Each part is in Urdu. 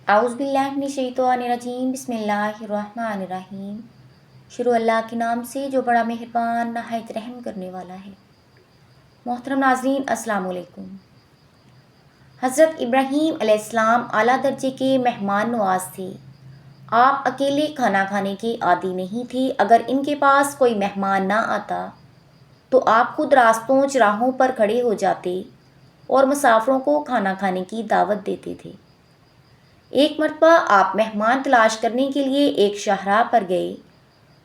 اعوذ باللہ من الشیطان الرجیم بسم اللہ الرحمن الرحیم۔ شروع اللہ کے نام سے جو بڑا مہربان نہایت رحم کرنے والا ہے۔ محترم ناظرین السلام علیکم۔ حضرت ابراہیم علیہ السلام اعلیٰ درجے کے مہمان نواز تھے۔ آپ اکیلے کھانا کھانے کے عادی نہیں تھے۔ اگر ان کے پاس کوئی مہمان نہ آتا تو آپ خود راستوں چراہوں پر کھڑے ہو جاتے اور مسافروں کو کھانا کھانے کی دعوت دیتے تھے۔ ایک مرتبہ آپ مہمان تلاش کرنے کے لیے ایک شاہراہ پر گئے۔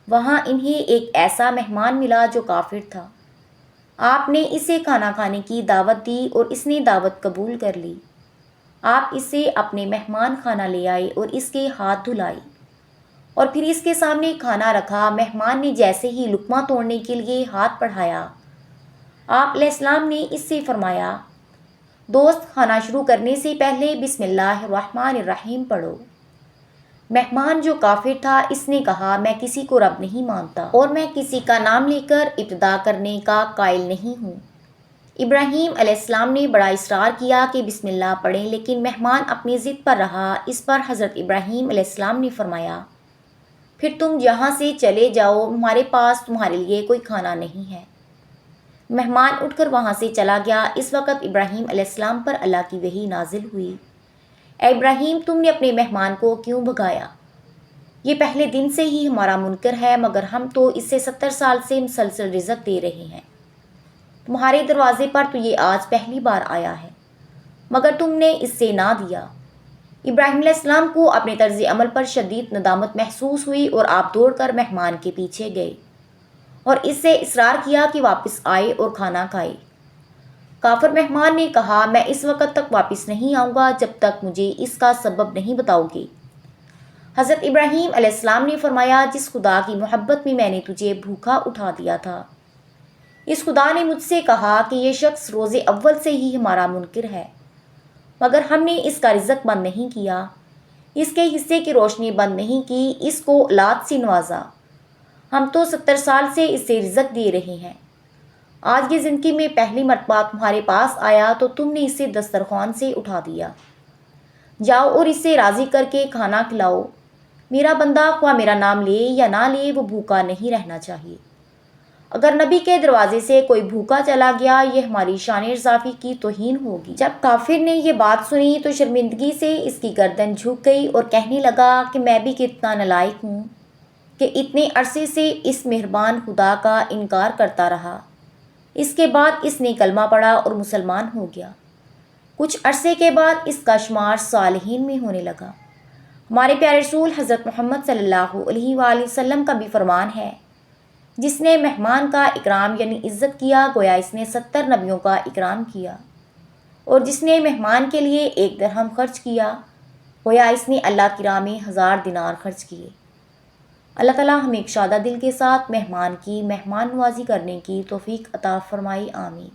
وہاں انہیں ایک ایسا مہمان ملا جو کافر تھا۔ آپ نے اسے کھانا کھانے کی دعوت دی اور اس نے دعوت قبول کر لی۔ آپ اسے اپنے مہمان خانہ لے آئے اور اس کے ہاتھ دھلائے اور پھر اس کے سامنے کھانا رکھا۔ مہمان نے جیسے ہی لقمہ توڑنے کے لیے ہاتھ بڑھایا، آپ علیہ السلام نے اس سے فرمایا، دوست کھانا شروع کرنے سے پہلے بسم اللہ الرحمن الرحیم پڑھو۔ مہمان جو کافر تھا اس نے کہا، میں کسی کو رب نہیں مانتا اور میں کسی کا نام لے کر ابتدا کرنے کا قائل نہیں ہوں۔ ابراہیم علیہ السلام نے بڑا اصرار کیا کہ بسم اللہ پڑھیں، لیکن مہمان اپنی ضد پر رہا۔ اس پر حضرت ابراہیم علیہ السلام نے فرمایا، پھر تم یہاں سے چلے جاؤ، ہمارے پاس تمہارے لیے کوئی کھانا نہیں ہے۔ مہمان اٹھ کر وہاں سے چلا گیا۔ اس وقت ابراہیم علیہ السلام پر اللہ کی وحی نازل ہوئی، اے ابراہیم، تم نے اپنے مہمان کو کیوں بھگایا؟ یہ پہلے دن سے ہی ہمارا منکر ہے، مگر ہم تو اس سے 70 سال سے مسلسل رزق دے رہے ہیں۔ تمہارے دروازے پر تو یہ آج پہلی بار آیا ہے، مگر تم نے اس سے نہ دیا۔ ابراہیم علیہ السلام کو اپنے طرز عمل پر شدید ندامت محسوس ہوئی اور آپ دوڑ کر مہمان کے پیچھے گئے اور اس سے اصرار کیا کہ واپس آئے اور کھانا کھائے۔ کافر مہمان نے کہا، میں اس وقت تک واپس نہیں آؤں گا جب تک مجھے اس کا سبب نہیں بتاؤ گے۔ حضرت ابراہیم علیہ السلام نے فرمایا، جس خدا کی محبت میں نے تجھے بھوکا اٹھا دیا تھا، اس خدا نے مجھ سے کہا کہ یہ شخص روز اول سے ہی ہمارا منکر ہے، مگر ہم نے اس کا رزق بند نہیں کیا، اس کے حصے کی روشنی بند نہیں کی، اس کو اولاد سے نوازا۔ ہم تو 70 سال سے اس سے رزق دے رہے ہیں۔ آج یہ زندگی میں پہلی مرتبہ تمہارے پاس آیا تو تم نے اسے دسترخوان سے اٹھا دیا۔ جاؤ اور اسے راضی کر کے کھانا کھلاؤ۔ میرا بندہ خواہ میرا نام لے یا نہ لے، وہ بھوکا نہیں رہنا چاہیے۔ اگر نبی کے دروازے سے کوئی بھوکا چلا گیا، یہ ہماری شان اضافی کی توہین ہوگی۔ جب کافر نے یہ بات سنی تو شرمندگی سے اس کی گردن جھک گئی اور کہنے لگا کہ میں بھی کتنا نالائق ہوں کہ اتنے عرصے سے اس مہربان خدا کا انکار کرتا رہا۔ اس کے بعد اس نے کلمہ پڑھا اور مسلمان ہو گیا۔ کچھ عرصے کے بعد اس کا شمار صالحین میں ہونے لگا۔ ہمارے پیارے رسول حضرت محمد صلی اللہ علیہ وآلہ وسلم کا بھی فرمان ہے، جس نے مہمان کا اکرام یعنی عزت کیا، گویا اس نے 70 نبیوں کا اکرام کیا، اور جس نے مہمان کے لیے 1 درہم خرچ کیا، گویا اس نے اللہ کی راہ میں 1000 دینار خرچ کیے۔ اللہ تعالیٰ ہمیں ایک شادہ دل کے ساتھ مہمان کی مہمان نوازی کرنے کی توفیق عطا فرمائی، آمین۔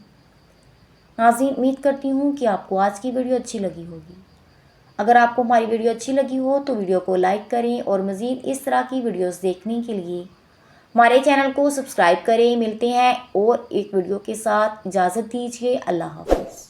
ناظرین، امید کرتی ہوں کہ آپ کو آج کی ویڈیو اچھی لگی ہوگی۔ اگر آپ کو ہماری ویڈیو اچھی لگی ہو تو ویڈیو کو لائک کریں اور مزید اس طرح کی ویڈیوز دیکھنے کے لیے ہمارے چینل کو سبسکرائب کریں۔ ملتے ہیں اور ایک ویڈیو کے ساتھ، اجازت دیجیے، اللہ حافظ۔